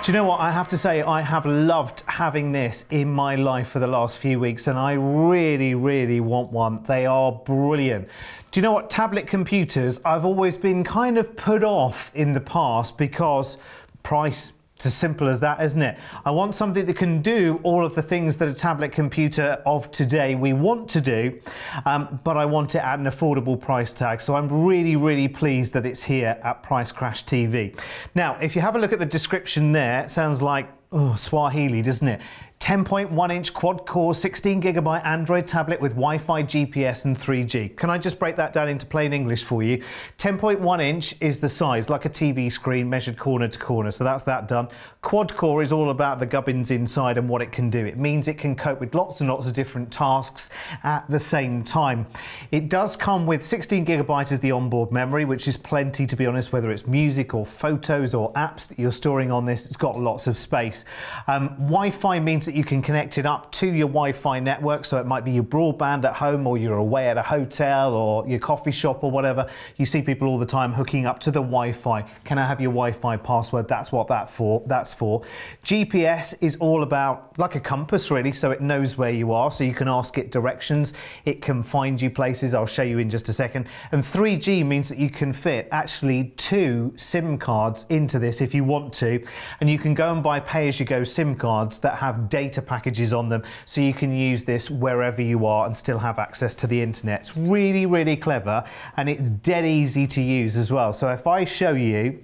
Do you know what? I have to say, I have loved having this in my life for the last few weeks, and I really, really want one. They are brilliant. Do you know what? Tablet computers, I've always been kind of put off in the past because price. It's as simple as that, isn't it? I want something that can do all of the things that a tablet computer of today we want to do, but I want it at an affordable price tag. So I'm really, really pleased that it's here at Price Crash TV. Now, if you have a look at the description there, it sounds like Swahili, doesn't it? 10.1-inch quad-core, 16GB Android tablet with Wi-Fi, GPS and 3G. Can I just break that down into plain English for you? 10.1-inch is the size, like a TV screen measured corner to corner, so that's that done. Quad-core is all about the gubbins inside and what it can do. It means it can cope with lots and lots of different tasks at the same time. It does come with 16GB as the onboard memory, which is plenty, to be honest, whether it's music or photos or apps that you're storing on this. It's got lots of space. Wi-Fi means that you can connect it up to your Wi-Fi network, so it might be your broadband at home, or you're away at a hotel or your coffee shop or whatever. You see people all the time hooking up to the Wi-Fi. Can I have your Wi-Fi password? That's what that's for. GPS is all about like a compass, really, so it knows where you are, so you can ask it directions. It can find you places. I'll show you in just a second. And 3G means that you can fit actually 2 SIM cards into this if you want to, and you can go and buy pay-as-you-go SIM cards that have data packages on them, so you can use this wherever you are and still have access to the internet. It's really, really clever, and it's dead easy to use as well. So if I show you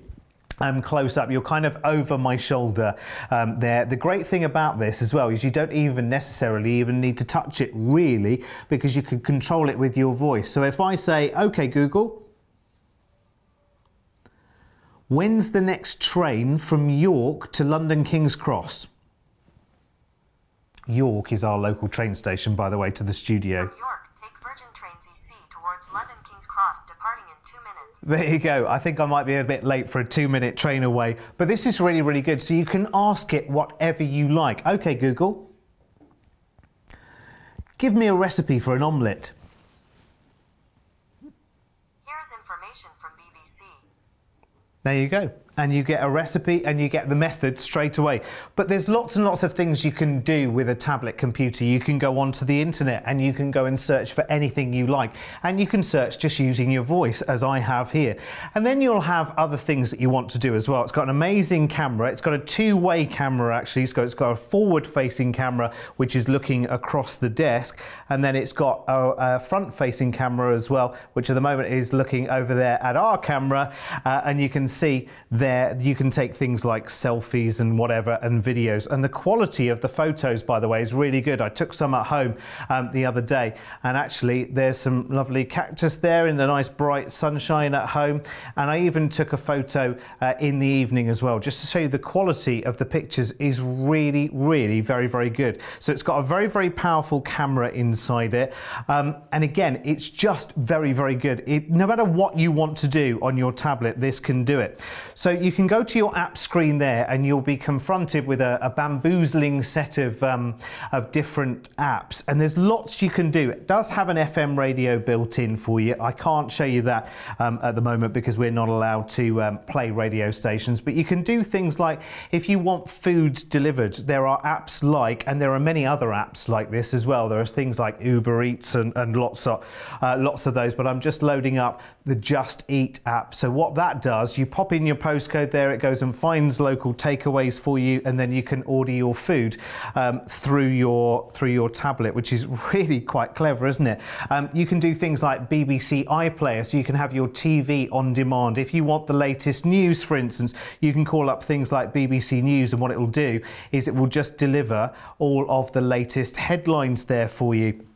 close up, you're kind of over my shoulder there. The great thing about this as well is you don't even necessarily even need to touch it, really, because you can control it with your voice. So if I say, okay Google, when's the next train from York to London King's Cross? York is our local train station, by the way, to the studio. From York, take Virgin Trains EC towards London King's Cross, departing in 2 minutes. There you go. I think I might be a bit late for a 2-minute train away, but this is really, really good. So you can ask it whatever you like. Okay, Google, give me a recipe for an omelette. Here is information from BBC. There you go. And you get a recipe and you get the method straight away. But there's lots and lots of things you can do with a tablet computer. You can go onto the internet and you can go and search for anything you like. And you can search just using your voice, as I have here. And then you'll have other things that you want to do as well. It's got an amazing camera. It's got a 2-way camera, actually. It's got a forward-facing camera, which is looking across the desk. And then it's got a front-facing camera as well, which at the moment is looking over there at our camera. And you can see there you can take things like selfies and whatever and videos, and the quality of the photos, by the way, is really good. I took some at home the other day, and actually there's some lovely cactus there in the nice bright sunshine at home, and I even took a photo in the evening as well, just to show you the quality of the pictures is really, really very, very good. So it's got a very, very powerful camera inside it, and again, it's just very, very good. No matter what you want to do on your tablet, this can do it. So you can go to your app screen there and you'll be confronted with a bamboozling set of different apps, and there's lots you can do. It does have an FM radio built in for you. I can't show you that at the moment because we're not allowed to play radio stations, but you can do things like, if you want food delivered, there are apps like, and there are many other apps like this as well. There are things like Uber Eats and lots of those, but I'm just loading up the Just Eat app. So what that does, you pop in your postcode there, it goes and finds local takeaways for you, and then you can order your food through your tablet, which is really quite clever, isn't it? You can do things like BBC iPlayer, so you can have your TV on demand. If you want the latest news, for instance, you can call up things like BBC News, and what it will do is it will just deliver all of the latest headlines there for you.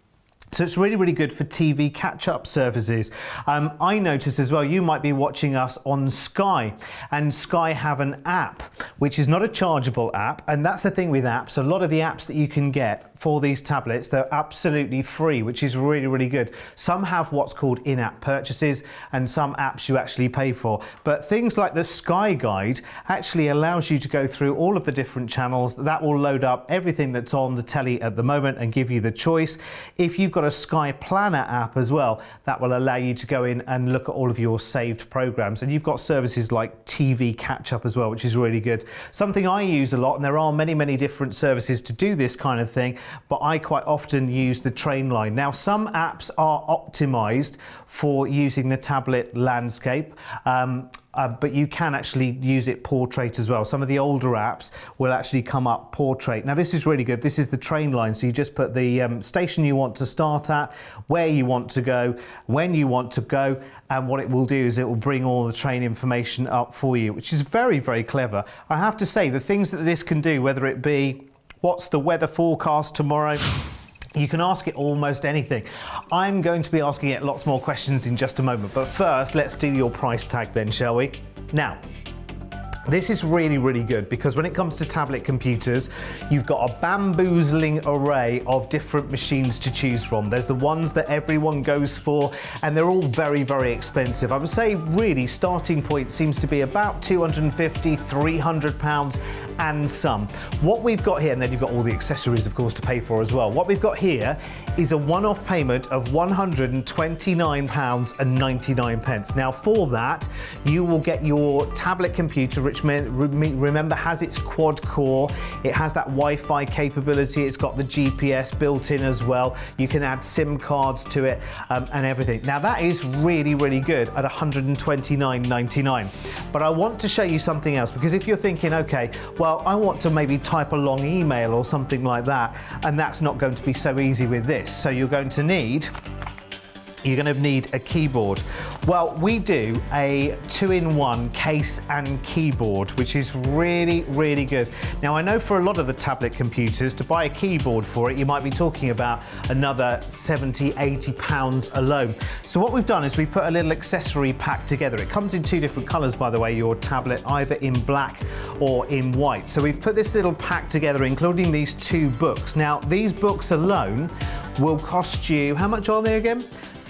So it's really, really good for TV catch-up services. I noticed as well, you might be watching us on Sky, and Sky have an app, which is not a chargeable app, and that's the thing with apps. A lot of the apps that you can get for these tablets. They're absolutely free, which is really, really good. Some have what's called in-app purchases, and some apps you actually pay for. But things like the Sky Guide actually allows you to go through all of the different channels. That will load up everything that's on the telly at the moment and give you the choice. If you've got a Sky Planner app as well, that will allow you to go in and look at all of your saved programs. And you've got services like TV catch up as well, which is really good. Something I use a lot, and there are many, many different services to do this kind of thing, but I quite often use the Trainline. Now, some apps are optimized for using the tablet landscape, but you can actually use it portrait as well. Some of the older apps will actually come up portrait. Now, this is really good. This is the Trainline, so you just put the station you want to start at, where you want to go, when you want to go, and what it will do is it will bring all the train information up for you, which is very, very clever. I have to say, the things that this can do, whether it be what's the weather forecast tomorrow, you can ask it almost anything. I'm going to be asking it lots more questions in just a moment, but first let's do your price tag then, shall we? Now, this is really, really good because when it comes to tablet computers, you've got a bamboozling array of different machines to choose from. There's the ones that everyone goes for, and they're all very, very expensive. I would say really starting point seems to be about £250, £300 and some. What we've got here, and then you've got all the accessories of course to pay for as well. What we've got here is a one-off payment of £129.99. Now for that, you will get your tablet computer, which remember has its quad core, it has that Wi-Fi capability, it's got the GPS built in as well, you can add SIM cards to it and everything. Now that is really, really good at £129.99. But I want to show you something else, because if you're thinking, okay, well, I want to maybe type a long email or something like that, and that's not going to be so easy with this. So you're going to need a keyboard. Well, we do a 2-in-1 case and keyboard, which is really, really good. Now, I know for a lot of the tablet computers, to buy a keyboard for it, you might be talking about another £70, £80 alone. So what we've done is we put a little accessory pack together. It comes in two different colors, by the way, your tablet, either in black or in white. So we've put this little pack together, including these two books. Now, these books alone will cost you, how much are they again?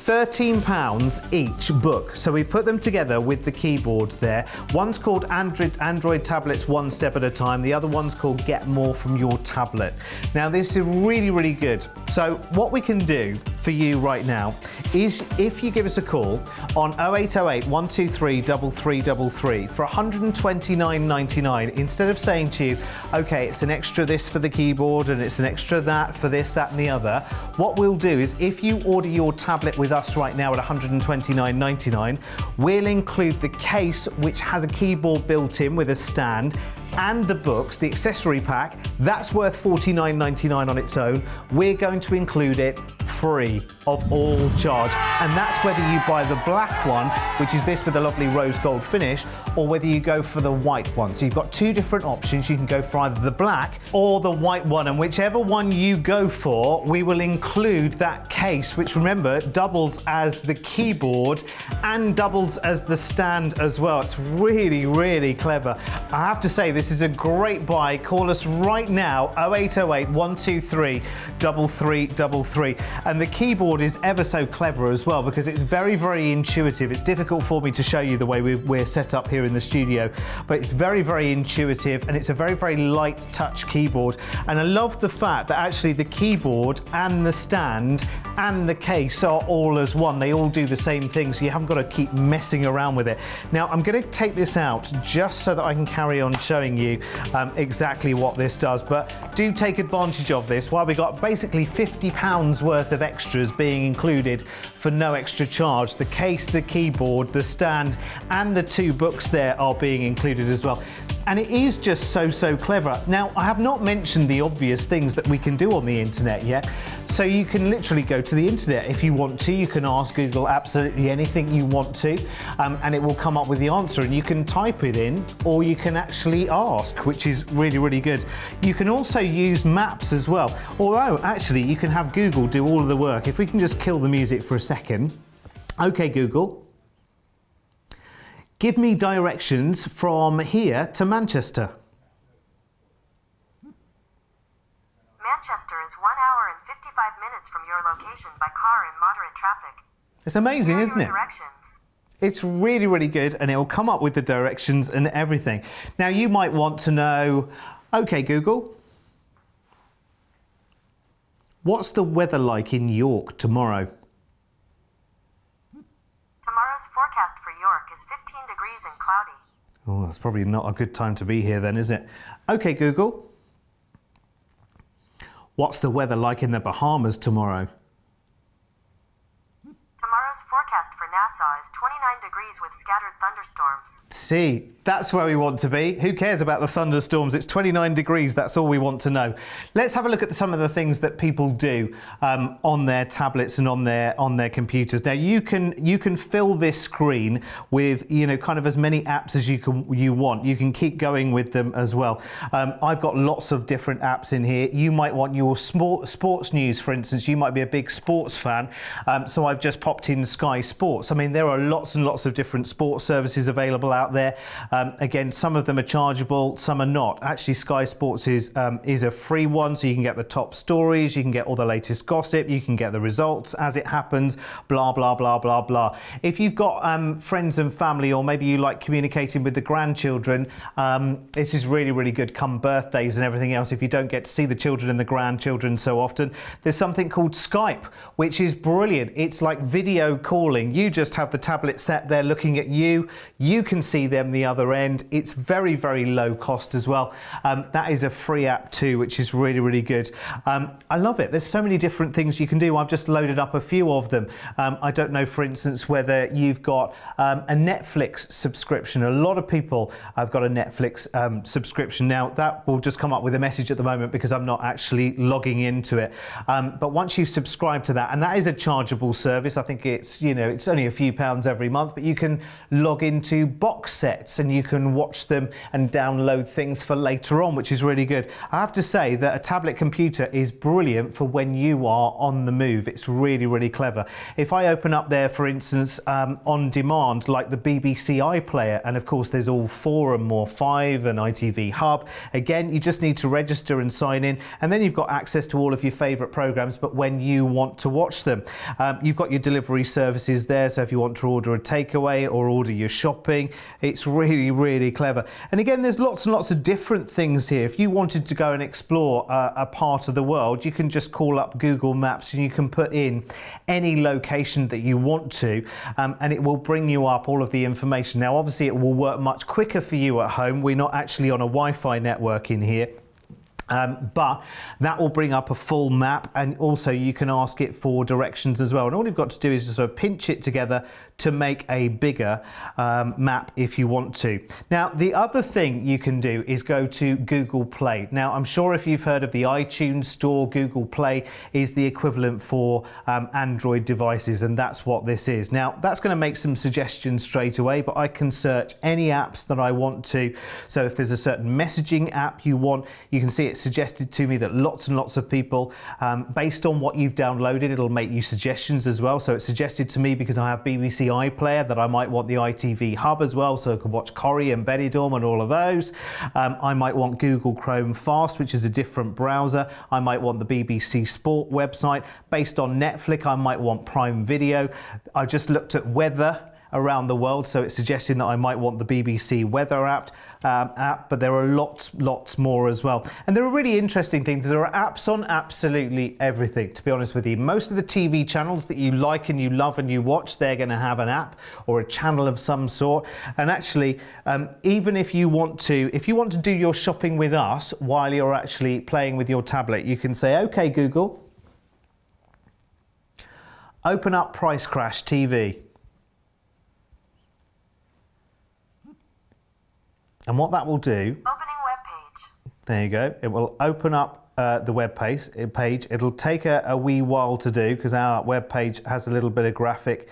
£13 each book. So we put them together with the keyboard there. One's called Android Tablets One Step at a Time. The other one's called Get More from Your Tablet. Now this is really, really good. So what we can do for you right now is if you give us a call on 0808 123 3333 for £129.99, instead of saying to you, okay, it's an extra this for the keyboard and it's an extra that for this, that and the other, what we'll do is if you order your tablet with us right now at £129.99, we'll include the case, which has a keyboard built in with a stand, and the books, the accessory pack. That's worth £49.99 on its own. We're going to include it free of all charge, and that's whether you buy the black one, which is this with a lovely rose gold finish, or whether you go for the white one. So you've got two different options. You can go for either the black or the white one, and whichever one you go for, we will include that case, which remember doubles as the keyboard and doubles as the stand as well. It's really, really clever. I have to say, this is a great buy. Call us right now, 0808 123 3333. And the keyboard is ever so clever as well, because it's very, very intuitive. It's difficult for me to show you the way we're set up here in the studio, but it's very, very intuitive, and it's a very, very light touch keyboard. And I love the fact that actually the keyboard and the stand and the case are all as one. They all do the same thing, so you haven't got to keep messing around with it. Now I'm going to take this out just so that I can carry on showing you exactly what this does, but do take advantage of this while we got basically £50 worth of extras being included for no extra charge. The case, the keyboard, the stand and the two books there are being included as well. And it is just so clever. Now, I have not mentioned the obvious things that we can do on the internet yet. So you can literally go to the internet if you want to. You can ask Google absolutely anything you want to, and it will come up with the answer. And you can type it in, or you can actually ask, which is really, really good. You can also use maps as well. Although, actually, you can have Google do all of the work. If we can just kill the music for a second. Okay, Google. Give me directions from here to Manchester. Manchester is 1 hour navigation by car in moderate traffic. It's amazing, Here are isn't your it? directions. It's really, really good, and it'll come up with the directions and everything. Now, you might want to know, okay, Google, what's the weather like in York tomorrow? Tomorrow's forecast for York is 15 degrees and cloudy. Oh, that's probably not a good time to be here then, is it? Okay, Google, what's the weather like in the Bahamas tomorrow? Tomorrow's forecast for Nassau is 29 degrees with scattered thunderstorms. See, that's where we want to be. Who cares about the thunderstorms? It's 29 degrees. That's all we want to know. Let's have a look at some of the things that people do on their tablets and on their computers. Now, you can fill this screen with kind of as many apps as you want. You can keep going with them as well. I've got lots of different apps in here. You might want your sports news, for instance. You might be a big sports fan, so I've just popped in Sky Sports. I mean, there are lots and lots of different sports services available out there. Again, some of them are chargeable, some are not. Actually, Sky Sports is a free one, so you can get the top stories, you can get all the latest gossip, you can get the results as it happens, blah, blah, blah, blah, blah. If you've got friends and family, or maybe you like communicating with the grandchildren, this is really, really good come birthdays and everything else. If you don't get to see the children and the grandchildren so often, there's something called Skype, which is brilliant. It's like video calling. You just have the tablet set there looking at you. You can see them the other end. It's very, very low cost as well. That is a free app too, which is really, really good. I love it. There's so many different things you can do. I've just loaded up a few of them. I don't know, for instance, whether you've got a Netflix subscription. A lot of people have got a Netflix subscription. Now, that will just come up with a message at the moment because I'm not actually logging into it. But once you subscribe to that, and that is a chargeable service, I think it's only a few pounds every month, but you can log into box sets and you can watch them and download things for later on, which is really good. I have to say that a tablet computer is brilliant for when you are on the move. It's really, really clever. If I open up there, for instance, on demand, like the BBC iPlayer, and of course there's all 4 and more 5 and ITV Hub. Again, you just need to register and sign in, and then you've got access to all of your favourite programmes, but when you want to watch them. You've got your delivery services there, so if you want to order a takeaway or order your shopping, it's really, really clever. And again, there's lots and lots of different things here. If you wanted to go and explore a part of the world, you can just call up Google Maps and you can put in any location that you want to, and it will bring you up all of the information. Now, obviously, it will work much quicker for you at home. We're not actually on a Wi-Fi network in here. But that will bring up a full map, and also you can ask it for directions as well. And all you've got to do is just sort of pinch it together to make a bigger map if you want to. Now, the other thing you can do is go to Google Play. Now, I'm sure if you've heard of the iTunes Store, Google Play is the equivalent for Android devices, and that's what this is. Now, that's going to make some suggestions straight away, but I can search any apps that I want to. So if there's a certain messaging app you want, you can see it suggested to me that lots and lots of people, based on what you've downloaded, it'll make you suggestions as well. So it's suggested to me because I have BBC iPlayer that I might want the ITV Hub as well, so I can watch Corrie and Benidorm and all of those. I might want Google Chrome Fast, which is a different browser. I might want the BBC Sport website. Based on Netflix, I might want Prime Video. I just looked at weather around the world, so it's suggesting that I might want the BBC weather app, but there are lots more as well. And there are really interesting things. There are apps on absolutely everything, to be honest with you. Most of the TV channels that you like and you love and you watch, they're going to have an app or a channel of some sort. And actually, even if you want to do your shopping with us while you're actually playing with your tablet, you can say, okay, Google, open up Price Crash TV. And what that will do... Opening web page. There you go. It will open up the web page. It'll take a wee while to do because our web page has a little bit of graphic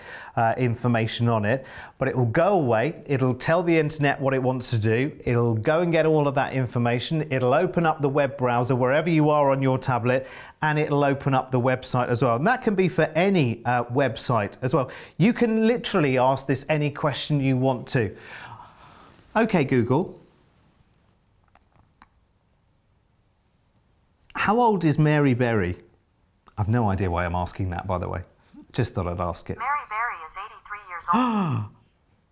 information on it. But it will go away. It'll tell the internet what it wants to do. It'll go and get all of that information. It'll open up the web browser wherever you are on your tablet, and it'll open up the website as well. And that can be for any website as well. You can literally ask this any question you want to. Okay, Google, how old is Mary Berry? I've no idea why I'm asking that, by the way. Just thought I'd ask it. Mary Berry is 83 years old.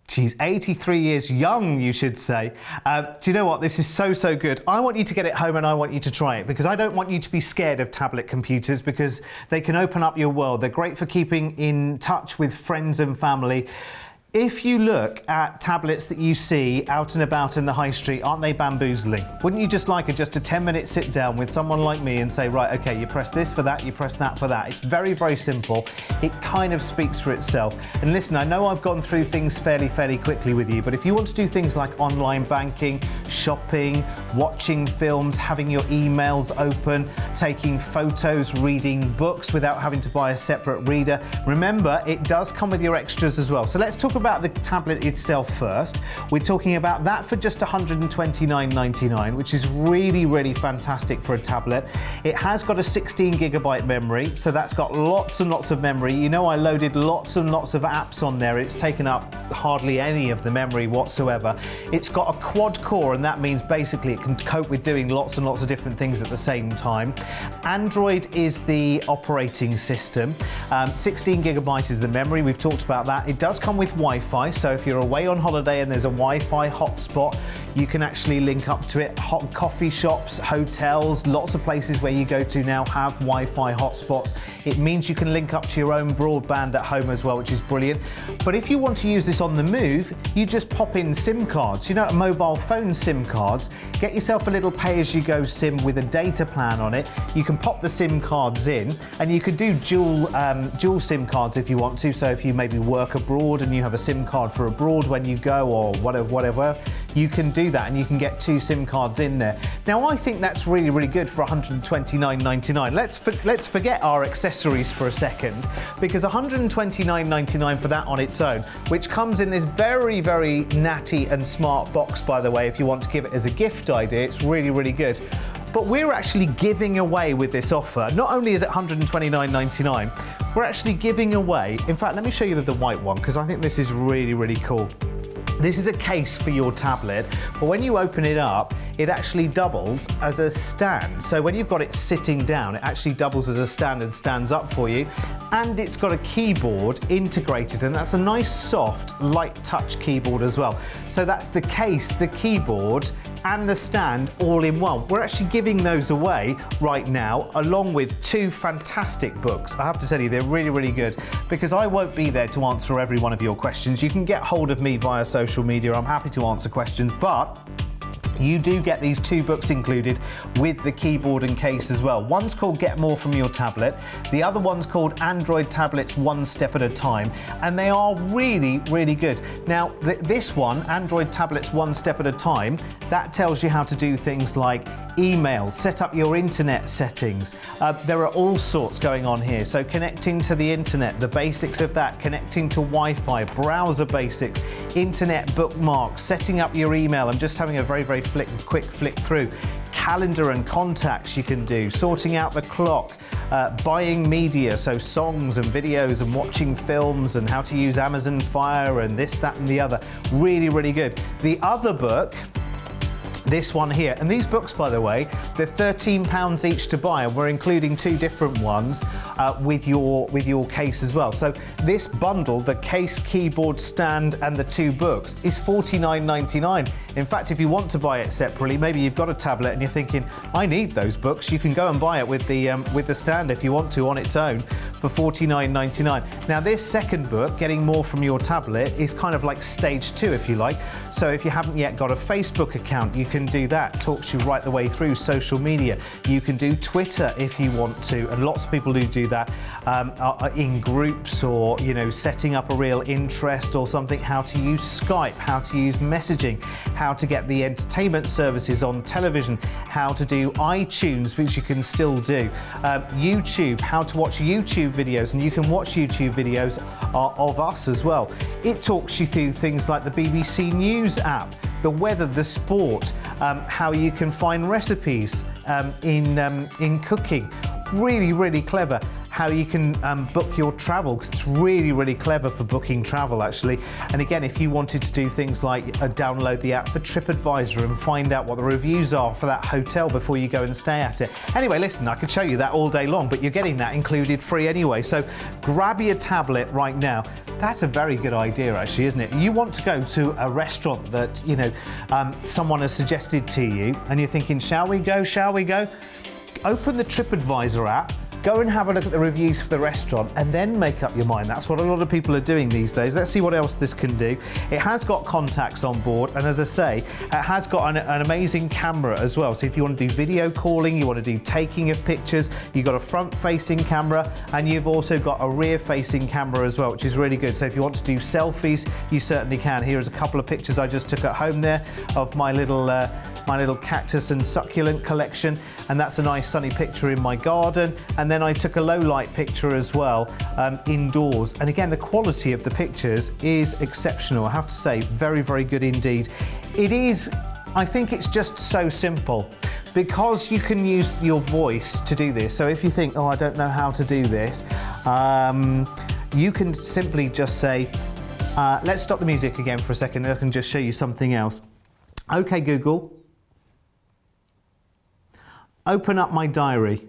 She's 83 years young, you should say. Do you know what? This is so good. I want you to get it home and I want you to try it, because I don't want you to be scared of tablet computers, because they can open up your world. They're great for keeping in touch with friends and family. If you look at tablets that you see out and about in the high street, aren't they bamboozling? Wouldn't you just like just a 10-minute sit down with someone like me and say, right, okay, you press this for that, you press that for that. It's very simple. It kind of speaks for itself. And listen, I know I've gone through things fairly quickly with you, but if you want to do things like online banking, shopping, watching films, having your emails open, taking photos, reading books without having to buy a separate reader, remember, it does come with your extras as well. So let's talk about the tablet itself first. We're talking about that for just $129.99, which is really fantastic for a tablet. It has got a 16GB memory, so that's got lots and lots of memory. You know, I loaded lots and lots of apps on there. It's taken up hardly any of the memory whatsoever. It's got a quad core, and that means basically it can cope with doing lots and lots of different things at the same time. Android is the operating system. 16GB is the memory. We've talked about that. It does come with Wi-Fi, so if you're away on holiday and there's a Wi-Fi hotspot, you can actually link up to it. Hot coffee shops, hotels, lots of places where you go to now have Wi-Fi hotspots. It means you can link up to your own broadband at home as well, which is brilliant. But if you want to use this on the move, you just pop in SIM cards. You know, mobile phone SIM cards. Get yourself a little pay-as-you-go SIM with a data plan on it. You can pop the SIM cards in, and you could do dual SIM cards if you want to. So if you maybe work abroad and you have a SIM card for abroad when you go, or whatever, you can do that, and you can get 2 SIM cards in there. Now, I think that's really good for $129.99. Let's forget our accessories for a second, because $129.99 for that on its own, which comes in this very natty and smart box, by the way. If you want to give it as a gift idea, it's really good. But we're actually giving away with this offer. Not only is it $129.99, we're actually giving away, in fact, let me show you the white one, because I think this is really cool. This is a case for your tablet, but when you open it up, it actually doubles as a stand. So when you've got it sitting down, it actually doubles as a stand and stands up for you. And it's got a keyboard integrated, and that's a nice, soft, light touch keyboard as well. So that's the case, the keyboard, and the stand all in one. We're actually giving those away right now, along with 2 fantastic books. I have to tell you, they're really good, because I won't be there to answer every one of your questions. You can get hold of me via social media. I'm happy to answer questions, but you do get these 2 books included with the keyboard and case as well. One's called Get More From Your Tablet. The other one's called Android Tablets One Step at a Time. And they are really good. Now, this one, Android Tablets One Step at a Time, that tells you how to do things like email, set up your internet settings. There are all sorts going on here. So connecting to the internet, the basics of that, connecting to Wi-Fi, browser basics, internet bookmarks, setting up your email. I'm just having a very quick flick through. Calendar and contacts you can do, sorting out the clock, buying media, so songs and videos and watching films, and how to use Amazon Fire and this, that and the other. Really good. The other book, this one here, and these books, by the way, they're £13 each to buy, and we're including 2 different ones with your case as well. So this bundle, the case, keyboard, stand, and the 2 books, is $49.99. In fact, if you want to buy it separately, maybe you've got a tablet and you're thinking, I need those books, you can go and buy it with the stand if you want to on its own for $49.99. Now, this second book, Getting More From Your Tablet, is kind of like stage 2, if you like. So if you haven't yet got a Facebook account, you can do that. Talks you right the way through social media. You can do Twitter if you want to, and lots of people do that in groups, or setting up a real interest or something. How to use Skype, how to use messaging, how to get the entertainment services on television, how to do iTunes, which you can still do, YouTube, how to watch YouTube videos, and you can watch YouTube videos of us as well. It talks you through things like the BBC News app, the weather, the sport, how you can find recipes in cooking. Really clever. how you can book your travel, because it's really, really clever for booking travel actually. And again, if you wanted to do things like download the app for TripAdvisor and find out what the reviews are for that hotel before you go and stay at it. Anyway, listen, I could show you that all day long, but you're getting that included free anyway. So grab your tablet right now. That's a very good idea actually, isn't it? You want to go to a restaurant that, you know, someone has suggested to you and you're thinking, shall we go, shall we go? Open the TripAdvisor app, go and have a look at the reviews for the restaurant and then make up your mind. That's what a lot of people are doing these days. Let's see what else this can do. It has got contacts on board, and as I say, it has got an amazing camera as well. So if you want to do video calling, you want to do taking of pictures, you've got a front-facing camera and you've also got a rear-facing camera as well, which is really good. So if you want to do selfies, you certainly can. Here's a couple of pictures I just took at home there of my little cactus and succulent collection, and that's a nice sunny picture in my garden. And then I took a low light picture as well indoors, and again the quality of the pictures is exceptional, I have to say. Very, very good indeed. It is, I think it's just so simple because you can use your voice to do this. So if you think, oh, I don't know how to do this, you can simply just say, let's stop the music again for a second and I can just show you something else. Okay Google, open up my diary.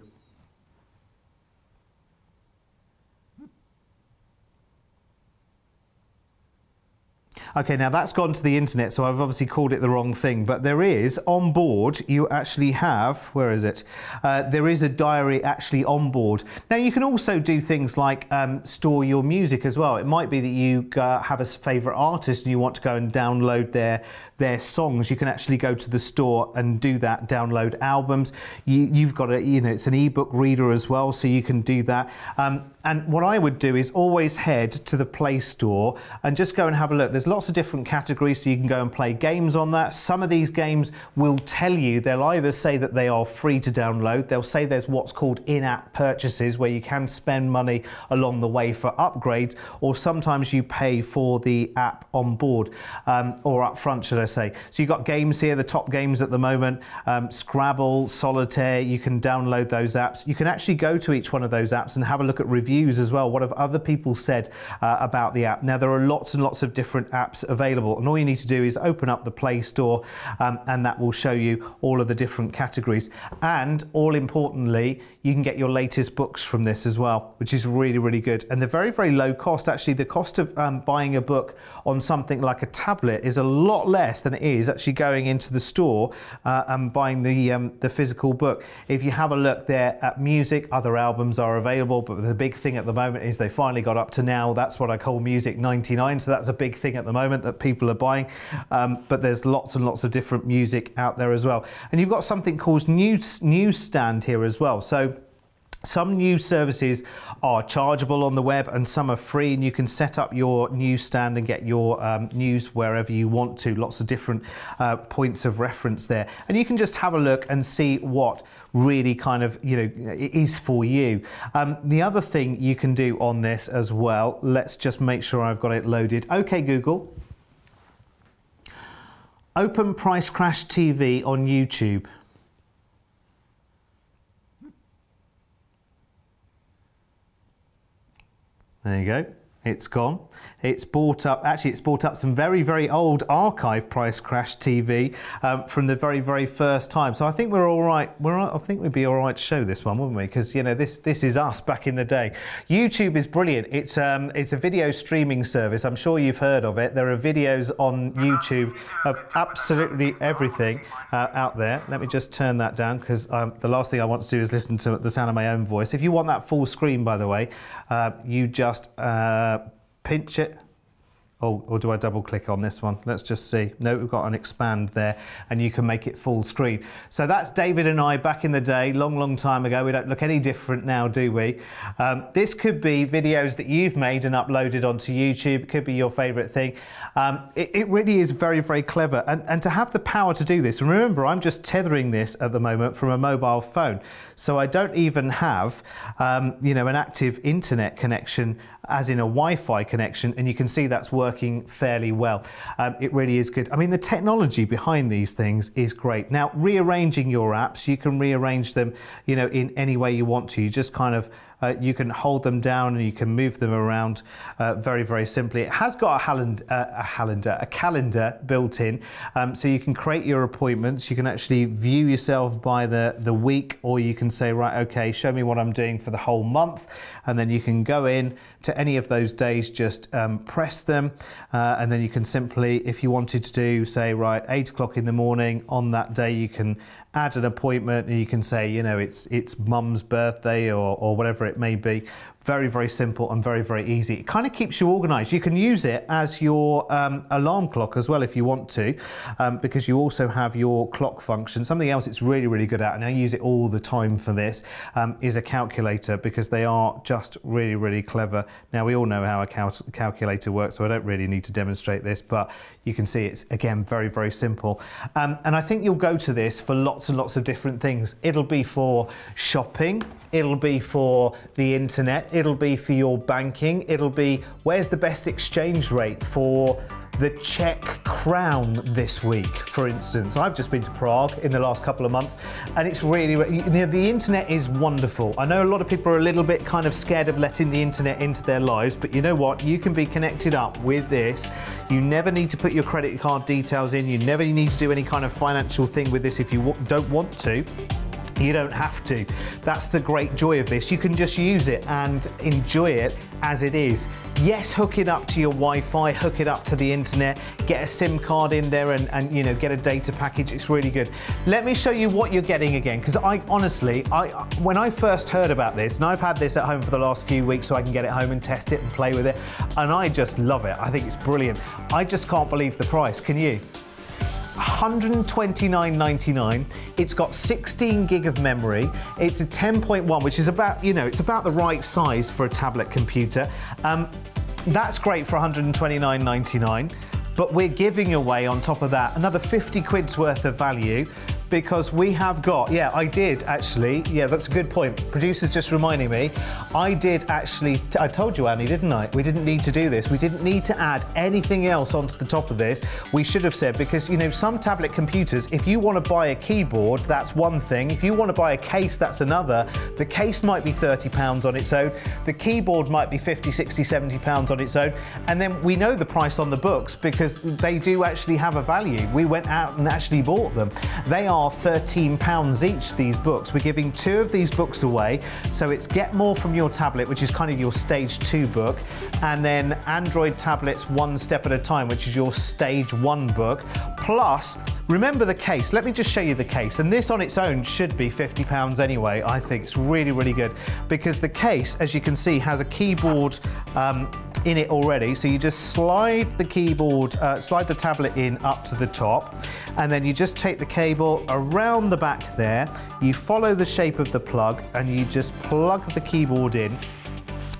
Okay, now that's gone to the internet, so I've obviously called it the wrong thing, but there is, on board, you actually have, where is it? There is a diary actually on board. Now you can also do things like store your music as well. It might be that you have a favourite artist and you want to go and download their songs. You can actually go to the store and do that, download albums. You've got it's an ebook reader as well, so you can do that. And what I would do is always head to the Play Store and just go and have a look. There's lots of different categories, so you can go and play games on that. Some of these games will tell you, they'll either say that they are free to download, they'll say there's what's called in-app purchases where you can spend money along the way for upgrades, or sometimes you pay for the app on board, or up front should I say. So you've got games here, the top games at the moment, Scrabble, Solitaire, you can download those apps. You can actually go to each one of those apps and have a look at reviews as well. What have other people said about the app? Now there are lots and lots of different apps available, and all you need to do is open up the Play Store and that will show you all of the different categories. And all importantly, you can get your latest books from this as well, which is really, really good. And they're very, very low cost. Actually, the cost of buying a book on something like a tablet is a lot less than it is actually going into the store and buying the physical book. If you have a look there at music, other albums are available, but the big thing at the moment is they finally got up to now, that's what I call Music 99, so that's a big thing at the moment that people are buying, but there's lots and lots of different music out there as well. And you've got something called Newsstand here as well. So some news services are chargeable on the web and some are free, and you can set up your newsstand and get your news wherever you want to. Lots of different points of reference there, and you can just have a look and see what really kind of is for you. The other thing you can do on this as well, let's just make sure I've got it loaded. Okay Google, open Price Crash TV on YouTube. There you go. It's gone. It's brought up, actually it's brought up some very, very old archive Price Crash TV from the very, very first time. So I think we're all right. I think we'd be all right to show this one, wouldn't we? Because this is us back in the day. YouTube is brilliant. It's a video streaming service. I'm sure you've heard of it. There are videos on YouTube of absolutely everything out there. Let me just turn that down because the last thing I want to do is listen to the sound of my own voice. If you want that full screen, by the way, you just pinch it. Oh, or do I double click on this one? Let's just see. No, we've got an expand there and you can make it full screen. So that's David and I back in the day, long, long time ago. We don't look any different now, do we? This could be videos that you've made and uploaded onto YouTube. It could be your favorite thing. It really is very, very clever. And to have the power to do this, and remember, I'm just tethering this at the moment from a mobile phone. So I don't even have, an active internet connection, as in a Wi-Fi connection, and you can see that's working fairly well. It really is good. I mean, the technology behind these things is great. Now, rearranging your apps, you can rearrange them, in any way you want to. You just kind of You can hold them down and you can move them around very, very simply. It has got a calendar built in, so you can create your appointments. You can actually view yourself by the week, or you can say, right, okay, show me what I'm doing for the whole month, and then you can go in to any of those days, just press them, and then you can simply, if you wanted to do, say, right, 8 o'clock in the morning on that day, you can add an appointment and you can say, you know, it's mum's birthday or whatever it may be. Very, very simple and very, very easy. It kind of keeps you organized. You can use it as your alarm clock as well if you want to, because you also have your clock function. Something else it's really, really good at, and I use it all the time for this, is a calculator, because they are just really, really clever. Now, we all know how a calculator works, so I don't really need to demonstrate this, but you can see it's, again, very, very simple. And I think you'll go to this for lots and lots of different things. It'll be for shopping, it'll be for the internet, it'll be for your banking, it'll be where's the best exchange rate for the Czech crown this week, for instance. I've just been to Prague in the last couple of months, and it's really, the internet is wonderful. I know a lot of people are a little bit kind of scared of letting the internet into their lives, but you know what? You can be connected up with this. You never need to put your credit card details in. You never need to do any kind of financial thing with this if you don't want to. You don't have to. That's the great joy of this. You can just use it and enjoy it as it is. Yes, hook it up to your Wi-Fi, hook it up to the internet, get a SIM card in there and you know, get a data package. It's really good. Let me show you what you're getting again, because when I first heard about this, and I've had this at home for the last few weeks so I can get it home and test it and play with it, and I just love it. I think it's brilliant. I just can't believe the price. Can you? $129.99. It's got 16 gig of memory. It's a 10.1, which is about, you know, it's about the right size for a tablet computer. That's great for $129.99, but we're giving away on top of that another 50 quid's worth of value, because we have got, yeah, I did actually, yeah, that's a good point. Producer's just reminding me, I did actually, I told you, Annie, didn't I? We didn't need to do this. We didn't need to add anything else onto the top of this. We should have said, because, you know, some tablet computers, if you want to buy a keyboard, that's one thing. If you want to buy a case, that's another. The case might be £30 on its own. The keyboard might be 50, 60, 70 pounds on its own. And then we know the price on the books because they do actually have a value. We went out and actually bought them. They are £13 each, these books. We're giving 2 of these books away, so it's Get More From Your Tablet, which is kind of your stage 2 book, and then Android Tablets One Step at a Time, which is your stage 1 book. Plus, remember the case. Let me just show you the case, and this on its own should be £50 anyway. I think it's really, really good, because the case, as you can see, has a keyboard in it already. So you just slide the keyboard, slide the tablet in up to the top, and then you just take the cable around the back there, you follow the shape of the plug, and you just plug the keyboard in,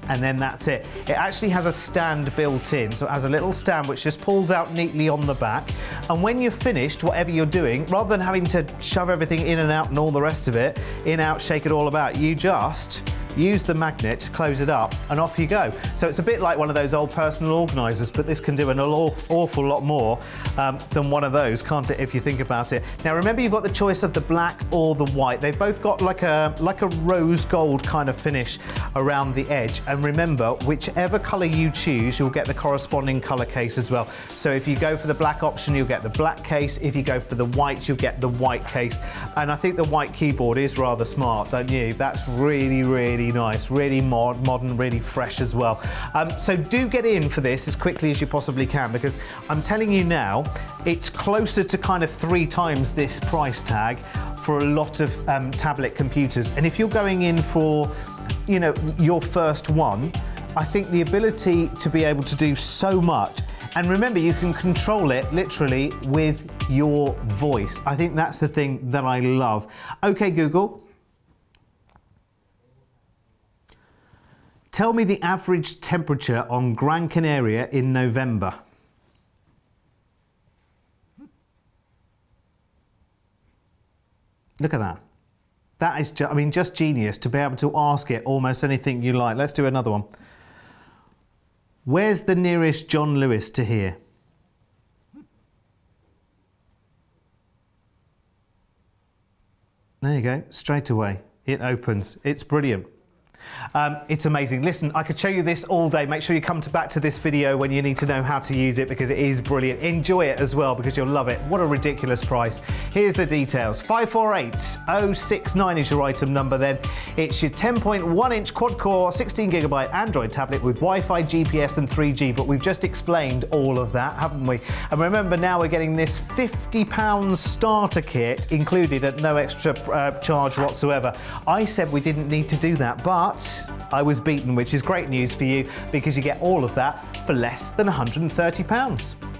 and then that's it. It actually has a stand built in, so it has a little stand which just pulls out neatly on the back, and when you're finished, whatever you're doing, rather than having to shove everything in and out and all the rest of it, in, out, shake it all about, you just use the magnet to close it up and off you go. So it's a bit like one of those old personal organisers, but this can do an awful lot more than one of those, can't it, if you think about it. Now remember, you've got the choice of the black or the white. They've both got like a rose gold kind of finish around the edge, and remember, whichever colour you choose, you'll get the corresponding colour case as well. So if you go for the black option, you'll get the black case. If you go for the white, you'll get the white case. And I think the white keyboard is rather smart, don't you? That's really, really nice, really modern, really fresh as well. So do get in for this as quickly as you possibly can, because I'm telling you now, it's closer to kind of 3 times this price tag for a lot of tablet computers. And if you're going in for, you know, your first one, I think the ability to be able to do so much, and remember, you can control it literally with your voice. I think that's the thing that I love. Okay, Google, tell me the average temperature on Gran Canaria in November. Look at that. That is just, I mean, just genius to be able to ask it almost anything you like. Let's do another one. Where's the nearest John Lewis to here? There you go, straight away. It opens. It's brilliant. It's amazing. Listen, I could show you this all day. Make sure you come back to this video when you need to know how to use it, because it is brilliant. Enjoy it as well, because you'll love it. What a ridiculous price. Here's the details. 548069 is your item number then. It's your 10.1-inch quad-core 16GB Android tablet with Wi-Fi, GPS and 3G, but we've just explained all of that, haven't we? And remember, now we're getting this £50 starter kit included at no extra charge whatsoever. I said we didn't need to do that, but I was beaten, which is great news for you, because you get all of that for less than £130.